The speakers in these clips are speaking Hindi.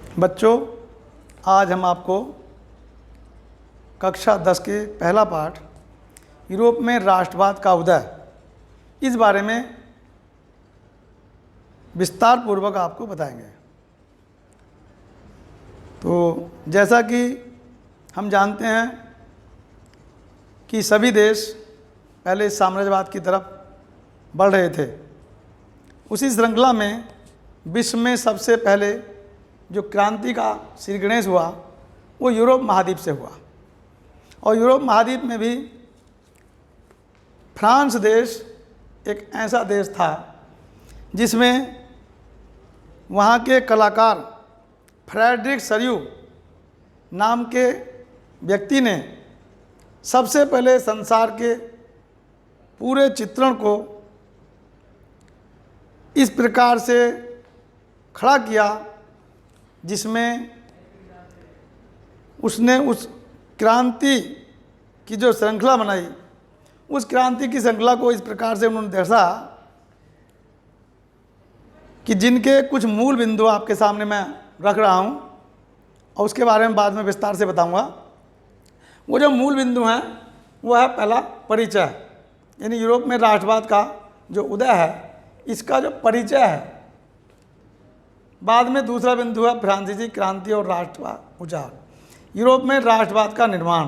बच्चों, आज हम आपको कक्षा 10 के पहला पाठ यूरोप में राष्ट्रवाद का उदय इस बारे में विस्तार पूर्वक आपको बताएंगे। तो जैसा कि हम जानते हैं कि सभी देश पहले साम्राज्यवाद की तरफ बढ़ रहे थे। उसी श्रृंखला में विश्व में सबसे पहले जो क्रांति का श्री गणेश हुआ वो यूरोप महाद्वीप से हुआ। और यूरोप महाद्वीप में भी फ्रांस देश एक ऐसा देश था जिसमें वहाँ के कलाकार फ्रेडरिक सरयू नाम के व्यक्ति ने सबसे पहले संसार के पूरे चित्रण को इस प्रकार से खड़ा किया जिसमें उसने उस क्रांति की जो श्रृंखला बनाई, उस क्रांति की श्रृंखला को इस प्रकार से उन्होंने दर्शा कि जिनके कुछ मूल बिंदु आपके सामने मैं रख रहा हूं और उसके बारे में बाद में विस्तार से बताऊंगा। वो जो मूल बिंदु हैं वो है पहला परिचय, यानी यूरोप में राष्ट्रवाद का जो उदय है इसका जो परिचय है। बाद में दूसरा बिंदु है फ्रांसीसी क्रांति और राष्ट्रवाद उजाड़। यूरोप में राष्ट्रवाद का निर्माण,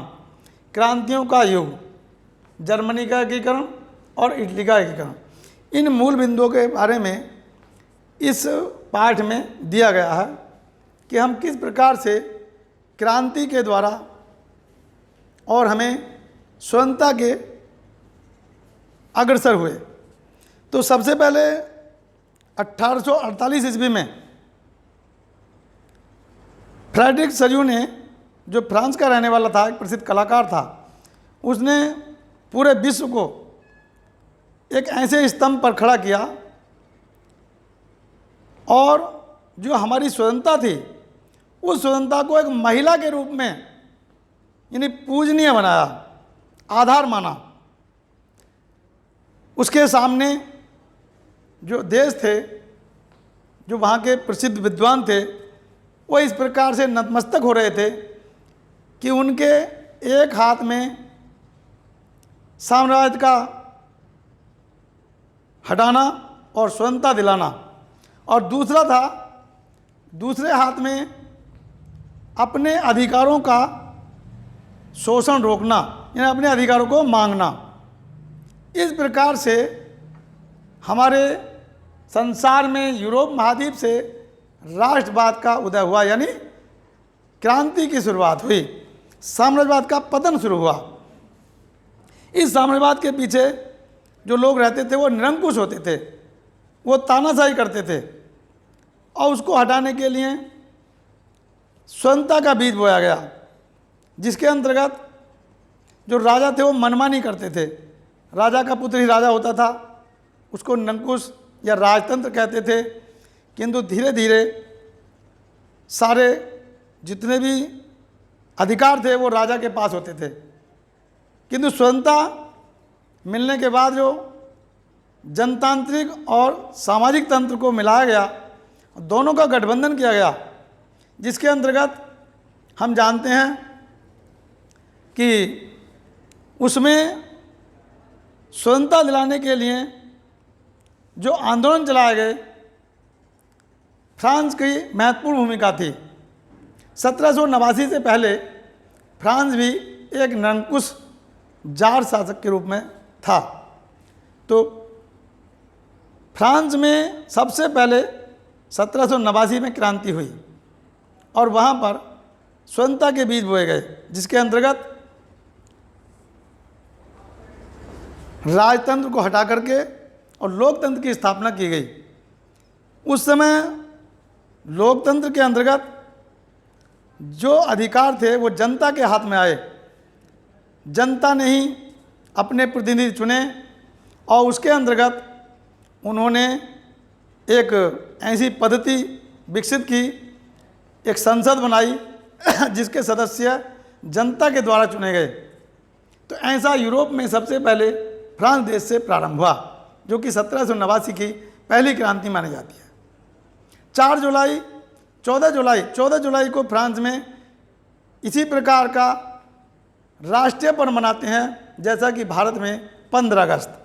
क्रांतियों का युग, जर्मनी का एकीकरण और इटली का एकीकरण, इन मूल बिंदुओं के बारे में इस पाठ में दिया गया है कि हम किस प्रकार से क्रांति के द्वारा और हमें स्वतंत्रता के अग्रसर हुए। तो सबसे पहले 1848 ईस्वी में फ्रेडरिक सरयू ने, जो फ्रांस का रहने वाला था, एक प्रसिद्ध कलाकार था, उसने पूरे विश्व को एक ऐसे स्तंभ पर खड़ा किया और जो हमारी स्वतंत्रता थी उस स्वतंत्रता को एक महिला के रूप में यानी पूजनीय बनाया, आधार माना। उसके सामने जो देश थे, जो वहाँ के प्रसिद्ध विद्वान थे, वो इस प्रकार से नतमस्तक हो रहे थे कि उनके एक हाथ में साम्राज्य का हटाना और स्वतंत्रता दिलाना और दूसरा था दूसरे हाथ में अपने अधिकारों का शोषण रोकना, यानी अपने अधिकारों को मांगना। इस प्रकार से हमारे संसार में यूरोप महाद्वीप से राष्ट्रवाद का उदय हुआ, यानी क्रांति की शुरुआत हुई, साम्राज्यवाद का पतन शुरू हुआ। इस साम्राज्यवाद के पीछे जो लोग रहते थे वो निरंकुश होते थे, वो तानाशाही करते थे और उसको हटाने के लिए स्वतंत्रता का बीज बोया गया, जिसके अंतर्गत जो राजा थे वो मनमानी करते थे। राजा का पुत्र ही राजा होता था, उसको निरंकुश या राजतंत्र कहते थे। किंतु धीरे धीरे सारे जितने भी अधिकार थे वो राजा के पास होते थे। किंतु स्वतंत्रता मिलने के बाद जो जनतांत्रिक और सामाजिक तंत्र को मिलाया गया, दोनों का गठबंधन किया गया, जिसके अंतर्गत हम जानते हैं कि उसमें स्वतंत्रता दिलाने के लिए जो आंदोलन चलाए गए, फ्रांस की महत्वपूर्ण भूमिका थी। 1789 से पहले फ्रांस भी एक निरंकुश जार शासक के रूप में था। तो फ्रांस में सबसे पहले 1789 में क्रांति हुई और वहाँ पर स्वतंत्रता के बीज बोए गए, जिसके अंतर्गत राजतंत्र को हटा करके और लोकतंत्र की स्थापना की गई। उस समय लोकतंत्र के अंतर्गत जो अधिकार थे वो जनता के हाथ में आए। जनता ने ही अपने प्रतिनिधि चुने और उसके अंतर्गत उन्होंने एक ऐसी पद्धति विकसित की, एक संसद बनाई जिसके सदस्य जनता के द्वारा चुने गए। तो ऐसा यूरोप में सबसे पहले फ्रांस देश से प्रारंभ हुआ, जो कि 1789 की पहली क्रांति मानी जाती है। 4 जुलाई 14 जुलाई को फ्रांस में इसी प्रकार का राष्ट्रीय पर्व मनाते हैं जैसा कि भारत में 15 अगस्त।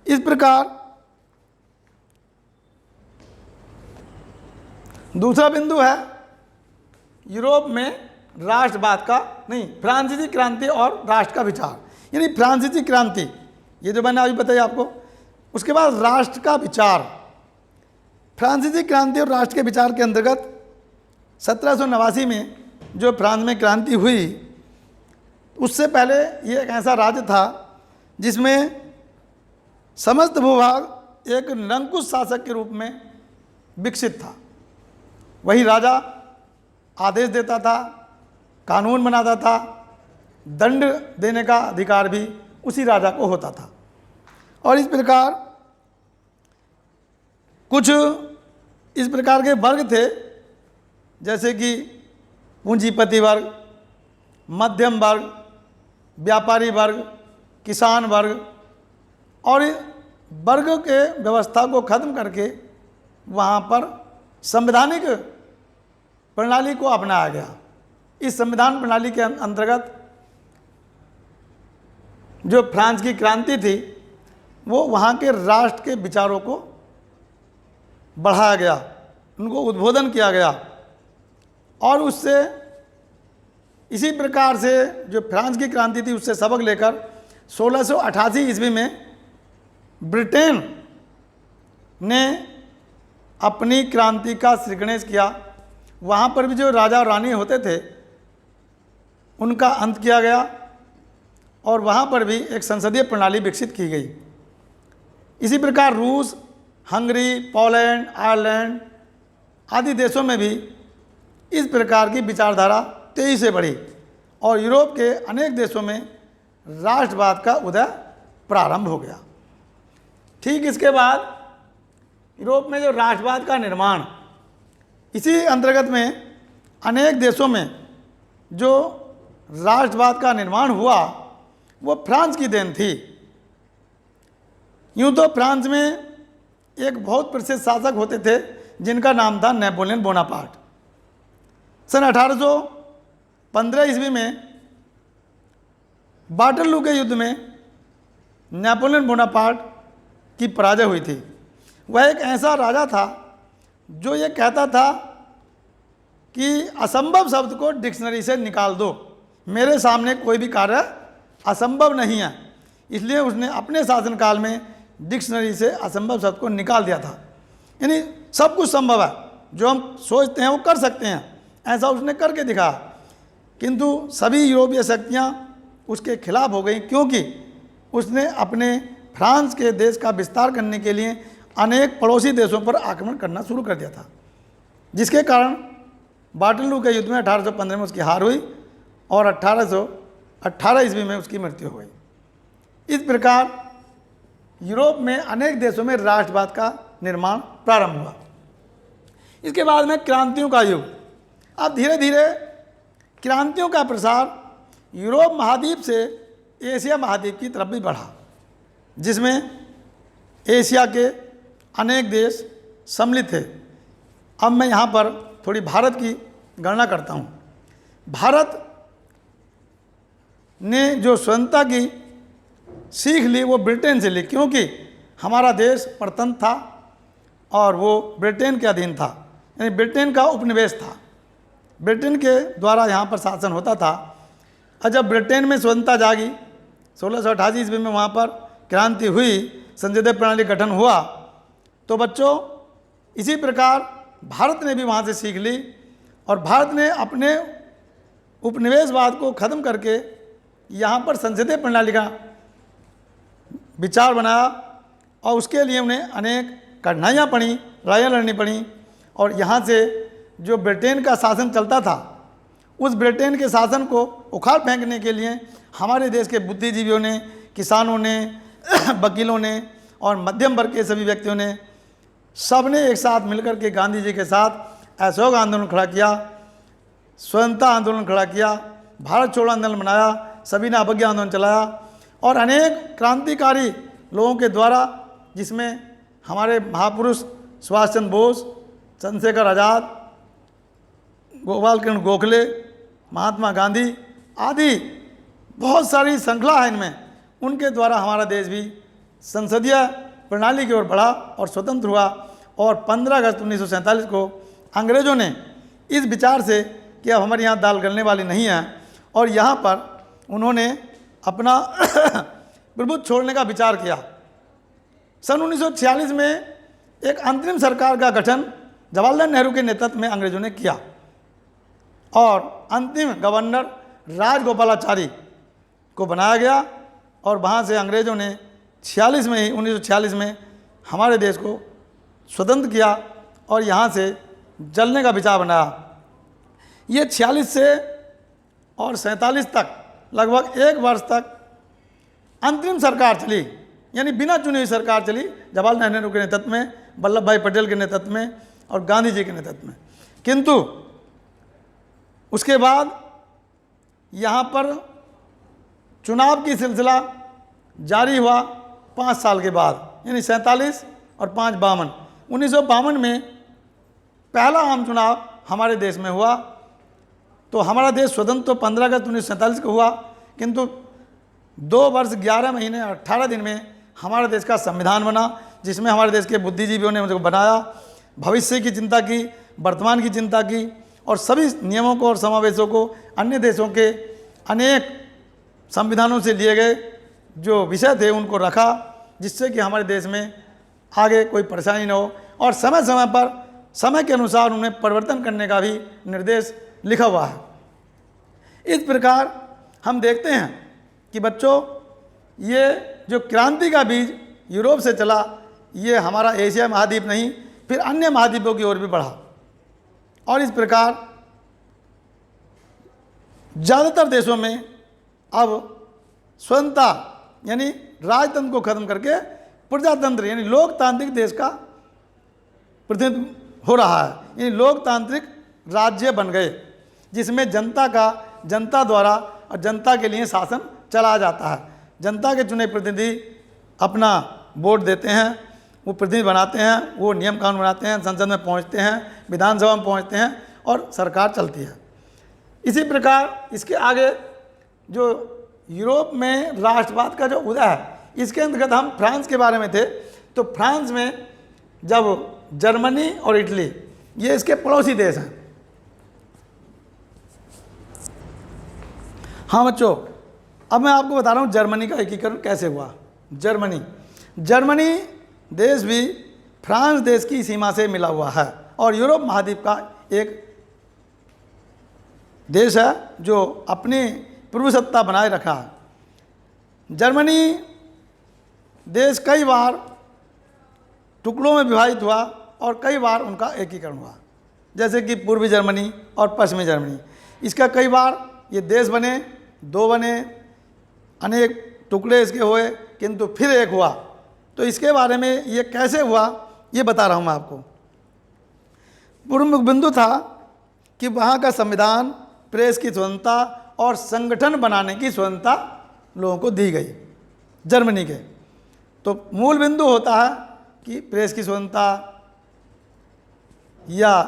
इस प्रकार दूसरा बिंदु है यूरोप में राष्ट्रवाद का नहीं, फ्रांसीसी क्रांति और राष्ट्र का विचार। यानी फ्रांसीसी क्रांति, ये जो मैंने अभी बताया आपको, उसके बाद राष्ट्र का विचार। फ्रांसीसी क्रांति और राष्ट्र के विचार के अंतर्गत 1789 में जो फ्रांस में क्रांति हुई, उससे पहले ये एक ऐसा राज्य था जिसमें समस्त भूभाग एक निरंकुश शासक के रूप में विकसित था। वही राजा आदेश देता था, कानून बनाता था, दंड देने का अधिकार भी उसी राजा को होता था। और इस प्रकार कुछ इस प्रकार के वर्ग थे जैसे कि पूंजीपति वर्ग, मध्यम वर्ग, व्यापारी वर्ग, किसान वर्ग, और वर्गों के व्यवस्था को खत्म करके वहाँ पर संवैधानिक प्रणाली को अपनाया गया। इस संविधान प्रणाली के अंतर्गत जो फ्रांस की क्रांति थी वो वहाँ के राष्ट्र के विचारों को बढ़ाया गया, उनको उद्बोधन किया गया। और उससे इसी प्रकार से जो फ्रांस की क्रांति थी उससे सबक लेकर 1688 ईस्वी में ब्रिटेन ने अपनी क्रांति का श्रीगणेश किया। वहाँ पर भी जो राजा और रानी होते थे उनका अंत किया गया और वहाँ पर भी एक संसदीय प्रणाली विकसित की गई। इसी प्रकार रूस, हंगरी, पोलैंड, आयरलैंड आदि देशों में भी इस प्रकार की विचारधारा तेजी से बढ़ी और यूरोप के अनेक देशों में राष्ट्रवाद का उदय प्रारंभ हो गया। ठीक इसके बाद यूरोप में जो राष्ट्रवाद का निर्माण, इसी अंतर्गत में अनेक देशों में जो राष्ट्रवाद का निर्माण हुआ वो फ्रांस की देन थी। यूँ तो फ्रांस में एक बहुत प्रसिद्ध शासक होते थे जिनका नाम था नेपोलियन बोनापार्ट। सन 1815 ईस्वी में वाटरलू के युद्ध में नेपोलियन बोनापार्ट की पराजय हुई थी। वह एक ऐसा राजा था जो ये कहता था कि असंभव शब्द को डिक्शनरी से निकाल दो, मेरे सामने कोई भी कार्य असंभव नहीं है। इसलिए उसने अपने शासनकाल में डिक्शनरी से असंभव शब्द को निकाल दिया था। यानी सब कुछ संभव है, जो हम सोचते हैं वो कर सकते हैं, ऐसा उसने करके दिखाया। किंतु सभी यूरोपीय शक्तियाँ उसके खिलाफ हो गई क्योंकि उसने अपने फ्रांस के देश का विस्तार करने के लिए अनेक पड़ोसी देशों पर आक्रमण करना शुरू कर दिया था, जिसके कारण वाटरलू के युद्ध में 1815 में उसकी हार हुई और 1818 ईस्वी में उसकी मृत्यु हो गई। इस प्रकार यूरोप में अनेक देशों में राष्ट्रवाद का निर्माण प्रारंभ हुआ। इसके बाद में क्रांतियों का युग। अब धीरे धीरे क्रांतियों का प्रसार यूरोप महाद्वीप से एशिया महाद्वीप की तरफ भी बढ़ा, जिसमें एशिया के अनेक देश सम्मिलित थे। अब मैं यहाँ पर थोड़ी भारत की गणना करता हूँ। भारत ने जो स्वतंत्रता की सीख ली वो ब्रिटेन से ली, क्योंकि हमारा देश परतंत्र था और वो ब्रिटेन के अधीन था, यानी ब्रिटेन का उपनिवेश था। ब्रिटेन के द्वारा यहाँ पर शासन होता था। और जब ब्रिटेन में स्वतंत्रता जागी 1688 ईस्वी में वहाँ पर क्रांति हुई, संसदीय प्रणाली गठन हुआ, तो बच्चों इसी प्रकार भारत ने भी वहाँ से सीख ली और भारत ने अपने उपनिवेशवाद को ख़त्म करके यहाँ पर संसदीय प्रणाली का विचार बनाया और उसके लिए उन्हें अनेक कठिनाइयाँ पड़ी, लड़ाइयाँ लड़नी पड़ी। और यहाँ से जो ब्रिटेन का शासन चलता था उस ब्रिटेन के शासन को उखाड़ फेंकने के लिए हमारे देश के बुद्धिजीवियों ने, किसानों ने, वकीलों ने और मध्यम वर्ग के सभी व्यक्तियों ने, सब ने एक साथ मिलकर के गांधी जी के साथ असहयोग आंदोलन खड़ा किया, स्वतंत्रता आंदोलन खड़ा किया, भारत छोड़ो आंदोलन बनाया, सभी ने अवज्ञा आंदोलन चलाया और अनेक क्रांतिकारी लोगों के द्वारा, जिसमें हमारे महापुरुष सुभाष चंद्र बोस, चंद्रशेखर आज़ाद, गोपाल कृष्ण गोखले, महात्मा गांधी आदि बहुत सारी श्रृंखला है इनमें, उनके द्वारा हमारा देश भी संसदीय प्रणाली की ओर बढ़ा और स्वतंत्र हुआ। और 15 अगस्त 1947 को अंग्रेज़ों ने इस विचार से कि अब हमारे यहाँ दाल गलने वाली नहीं है और यहाँ पर उन्होंने अपना प्रभुत्व छोड़ने का विचार किया। सन 1946 में एक अंतरिम सरकार का गठन जवाहरलाल नेहरू के नेतृत्व में अंग्रेज़ों ने किया और अंतिम गवर्नर राजगोपालाचारी को बनाया गया और वहाँ से अंग्रेज़ों ने 1946 में हमारे देश को स्वतंत्र किया और यहाँ से जलने का विचार बनाया। ये 46 से और 47 तक लगभग 1 वर्ष तक अंतरिम सरकार चली, यानी बिना चुनी हुई सरकार चली जवाहरलाल नेहरू के नेतृत्व में, वल्लभ भाई पटेल के नेतृत्व में और गांधी जी के नेतृत्व में। किंतु उसके बाद यहाँ पर चुनाव की सिलसिला जारी हुआ 5 साल के बाद, यानी 47 और 5 52। 1952 में पहला आम चुनाव हमारे देश में हुआ। तो हमारा देश स्वतंत्र तो 15 अगस्त 1947 को हुआ, किंतु 2 वर्ष 11 महीने 18 दिन में हमारे देश का संविधान बना, जिसमें हमारे देश के बुद्धिजीवियों ने उसको बनाया, भविष्य की चिंता की, वर्तमान की चिंता की और सभी नियमों को और समावेशों को अन्य देशों के अनेक संविधानों से लिए गए जो विषय थे उनको रखा, जिससे कि हमारे देश में आगे कोई परेशानी न हो। और समय समय पर समय के अनुसार उन्हें परिवर्तन करने का भी निर्देश लिखा हुआ है। इस प्रकार हम देखते हैं कि बच्चों, ये जो क्रांति का बीज यूरोप से चला, ये हमारा एशिया महाद्वीप नहीं फिर अन्य महाद्वीपों की ओर भी बढ़ा और इस प्रकार ज़्यादातर देशों में अब स्वतंत्रता यानी राजतंत्र को खत्म करके प्रजातंत्र यानी लोकतांत्रिक देश का प्रतिनिधित्व हो रहा है, यानी लोकतांत्रिक राज्य बन गए, जिसमें जनता द्वारा और जनता के लिए शासन चलाया जाता है। जनता के चुने प्रतिनिधि अपना वोट देते हैं, वो प्रतिनिधि बनाते हैं, वो नियम कानून बनाते हैं, संसद में पहुंचते हैं, विधानसभा में पहुंचते हैं और सरकार चलती है। इसी प्रकार इसके आगे जो यूरोप में राष्ट्रवाद का जो उदय है, इसके अंतर्गत हम फ्रांस के बारे में थे। तो फ्रांस में जब जर्मनी और इटली ये इसके पड़ोसी देश हैं। हाँ बच्चों, अब मैं आपको बता रहा हूँ जर्मनी का एकीकरण कैसे हुआ। जर्मनी देश भी फ्रांस देश की सीमा से मिला हुआ है और यूरोप महाद्वीप का एक देश है जो अपनी प्रभुसत्ता बनाए रखा है। जर्मनी देश कई बार टुकड़ों में विभाजित हुआ और कई बार उनका एकीकरण हुआ, जैसे कि पूर्वी जर्मनी और पश्चिमी जर्मनी। इसका कई बार ये देश बने, 2 बने, अनेक टुकड़े इसके हुए, किंतु फिर एक हुआ। तो इसके बारे में ये कैसे हुआ ये बता रहा हूँ मैं आपको। प्रमुख बिंदु था कि वहाँ का संविधान, प्रेस की स्वतंत्रता और संगठन बनाने की स्वतंत्रता लोगों को दी गई जर्मनी के। तो मूल बिंदु होता है कि प्रेस की स्वतंत्रता या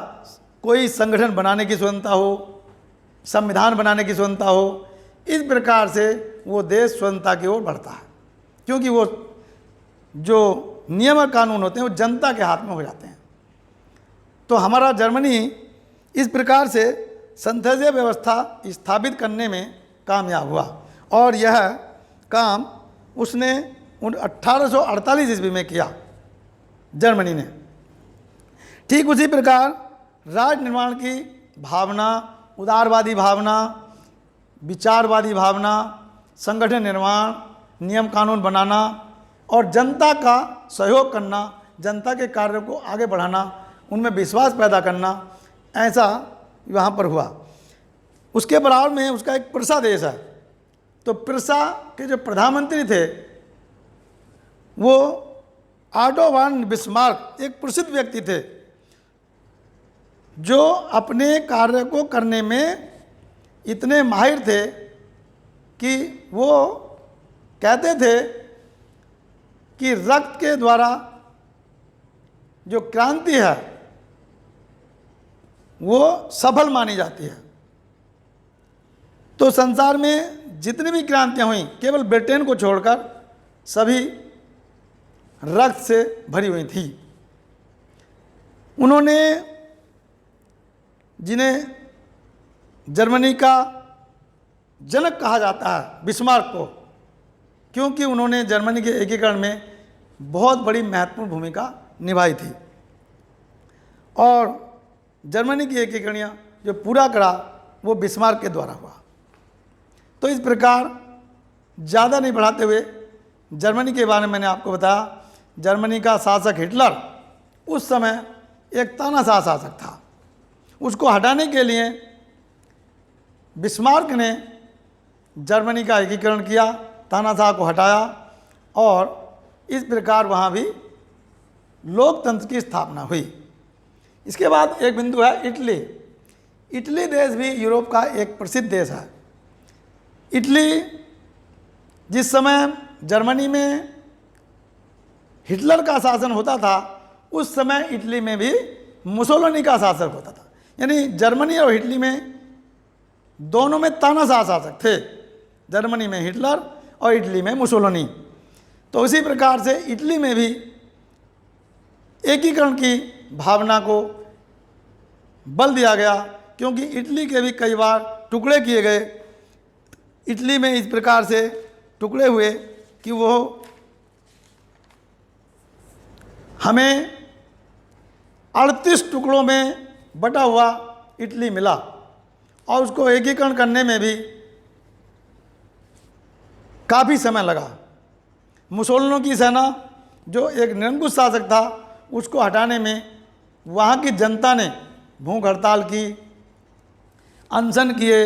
कोई संगठन बनाने की स्वतंत्रता हो, संविधान बनाने की स्वतंत्रता हो। इस प्रकार से वो देश स्वतंत्रता की ओर बढ़ता है, क्योंकि वो जो नियम और कानून होते हैं वो जनता के हाथ में हो जाते हैं। तो हमारा जर्मनी इस प्रकार से संसदीय व्यवस्था स्थापित करने में कामयाब हुआ और यह काम उसने 1848 ईस्वी में किया जर्मनी ने। ठीक उसी प्रकार राष्ट्र निर्माण की भावना, उदारवादी भावना, विचारवादी भावना, संगठन निर्माण, नियम कानून बनाना और जनता का सहयोग करना, जनता के कार्यों को आगे बढ़ाना, उनमें विश्वास पैदा करना, ऐसा वहाँ पर हुआ। उसके बराबर में उसका एक प्रसा देश है। तो प्रसा के जो प्रधानमंत्री थे वो ऑटो वॉन बिस्मार्क एक प्रसिद्ध व्यक्ति थे, जो अपने कार्य को करने में इतने माहिर थे कि वो कहते थे कि रक्त के द्वारा जो क्रांति है वो सफल मानी जाती है। तो संसार में जितनी भी क्रांतियां हुई केवल ब्रिटेन को छोड़कर सभी रक्त से भरी हुई थी। उन्होंने, जिन्हें जर्मनी का जनक कहा जाता है, बिस्मार्क को, क्योंकि उन्होंने जर्मनी के एकीकरण में बहुत बड़ी महत्वपूर्ण भूमिका निभाई थी और जर्मनी की एकीकरण जो पूरा करा वो बिस्मार्क के द्वारा हुआ। तो इस प्रकार ज़्यादा नहीं बढ़ाते हुए जर्मनी के बारे में मैंने आपको बताया। जर्मनी का शासक हिटलर उस समय एक तानाशाह शासक था। उसको हटाने के लिए बिस्मार्क ने जर्मनी का एकीकरण किया, तानाशाह को हटाया और इस प्रकार वहाँ भी लोकतंत्र की स्थापना हुई। इसके बाद एक बिंदु है इटली। इटली देश भी यूरोप का एक प्रसिद्ध देश है। इटली, जिस समय जर्मनी में हिटलर का शासन होता था उस समय इटली में भी मुसोलिनी का शासक होता था। यानी जर्मनी और इटली में दोनों में तानाशाह शासक थे, जर्मनी में हिटलर और इटली में मुसोलिनी। तो उसी प्रकार से इटली में भी एकीकरण की भावना को बल दिया गया, क्योंकि इटली के भी कई बार टुकड़े किए गए। इटली में इस प्रकार से टुकड़े हुए कि वो हमें 38 टुकड़ों में बटा हुआ इटली मिला और उसको एकीकरण करने में भी काफ़ी समय लगा। मुसोलिनी की सेना, जो एक निरंकुश शासक था, उसको हटाने में वहाँ की जनता ने भूख हड़ताल की, अनशन किए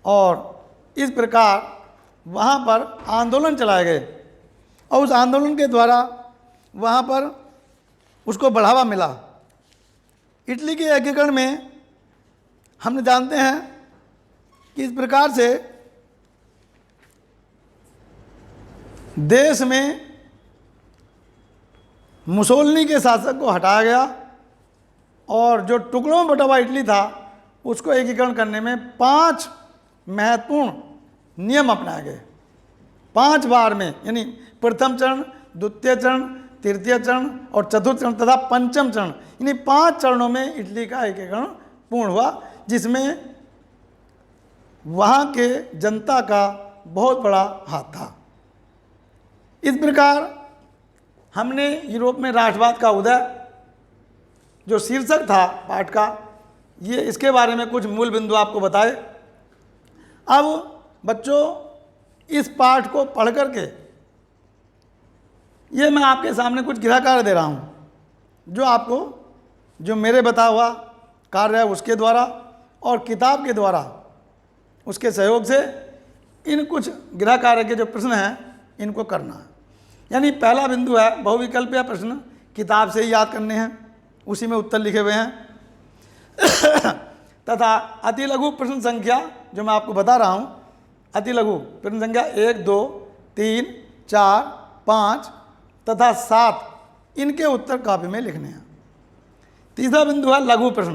और इस प्रकार वहाँ पर आंदोलन चलाए गए और उस आंदोलन के द्वारा वहाँ पर उसको बढ़ावा मिला। इटली के एकीकरण में हम जानते हैं कि इस प्रकार से देश में मुसोलिनी के शासक को हटाया गया और जो टुकड़ों में बटा हुआ इटली था उसको एकीकरण करने में 5 महत्वपूर्ण नियम अपनाए गए। 5 बार में, यानी प्रथम चरण, द्वितीय चरण, तृतीय चरण और चतुर्थ चरण तथा पंचम चरण, यानी 5 चरणों में इटली का एकीकरण पूर्ण हुआ, जिसमें वहाँ के जनता का बहुत बड़ा हाथ था। इस प्रकार हमने यूरोप में राष्ट्रवाद का उदय, जो शीर्षक था पाठ का, ये इसके बारे में कुछ मूल बिंदु आपको बताए। अब बच्चों, इस पाठ को पढ़ करके ये मैं आपके सामने कुछ गृह कार्य दे रहा हूँ, जो आपको, जो मेरे बता हुआ कार्य है उसके द्वारा और किताब के द्वारा, उसके सहयोग से इन कुछ गृह कार्य के जो प्रश्न हैं इनको करना है। यानी पहला बिंदु है बहुविकल्पीय प्रश्न, किताब से ही याद करने हैं, उसी में उत्तर लिखे हुए हैं तथा अति लघु प्रश्न संख्या जो मैं आपको बता रहा हूँ, अति लघु प्रश्न संख्या 1, 2, 3, 4, 5 तथा 7, इनके उत्तर कॉपी में लिखने हैं। तीसरा बिंदु है लघु प्रश्न।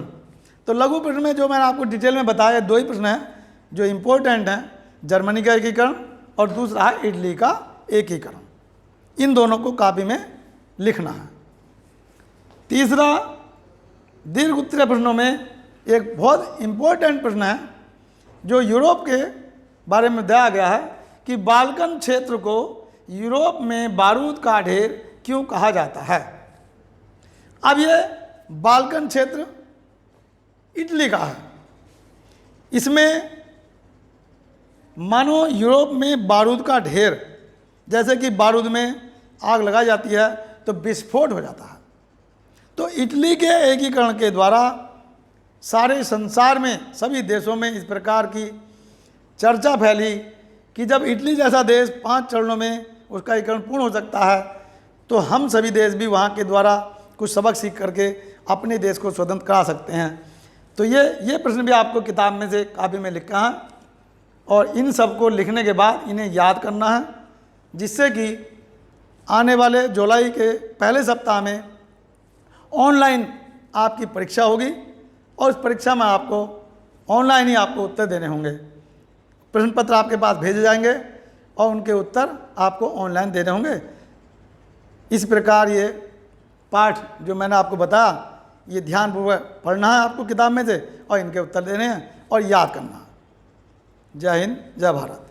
तो लघु प्रश्न में जो मैंने आपको डिटेल में बताया 2 ही प्रश्न हैं जो इम्पोर्टेंट हैं, जर्मनी का एकीकरण और दूसरा है इटली का एकीकरण। इन दोनों को कॉपी में लिखना है। तीसरा, दीर्घ उत्तरीय प्रश्नों में एक बहुत इम्पोर्टेंट प्रश्न है जो यूरोप के बारे में दिया गया है कि बाल्कन क्षेत्र को यूरोप में बारूद का ढेर क्यों कहा जाता है। अब ये बाल्कन क्षेत्र इटली का है। इसमें मानो यूरोप में बारूद का ढेर, जैसे कि बारूद में आग लगाई जाती है तो विस्फोट हो जाता है। तो इटली के एकीकरण के द्वारा सारे संसार में, सभी देशों में इस प्रकार की चर्चा फैली कि जब इटली जैसा देश 5 चरणों में उसका एकीकरण पूर्ण हो सकता है तो हम सभी देश भी वहाँ के द्वारा कुछ सबक सीख करके अपने देश को स्वतंत्र करा सकते हैं। तो ये प्रश्न भी आपको किताब में से कॉपी में लिखा है और इन सब को लिखने के बाद इन्हें याद करना है, जिससे कि आने वाले जुलाई के पहले सप्ताह में ऑनलाइन आपकी परीक्षा होगी और इस परीक्षा में आपको ऑनलाइन ही आपको उत्तर देने होंगे। प्रश्न पत्र आपके पास भेजे जाएंगे और उनके उत्तर आपको ऑनलाइन देने होंगे। इस प्रकार ये पाठ जो मैंने आपको बताया, ये ध्यानपूर्वक पढ़ना है आपको किताब में से और इनके उत्तर देने हैं और याद करना है। जय हिंद, जय भारत।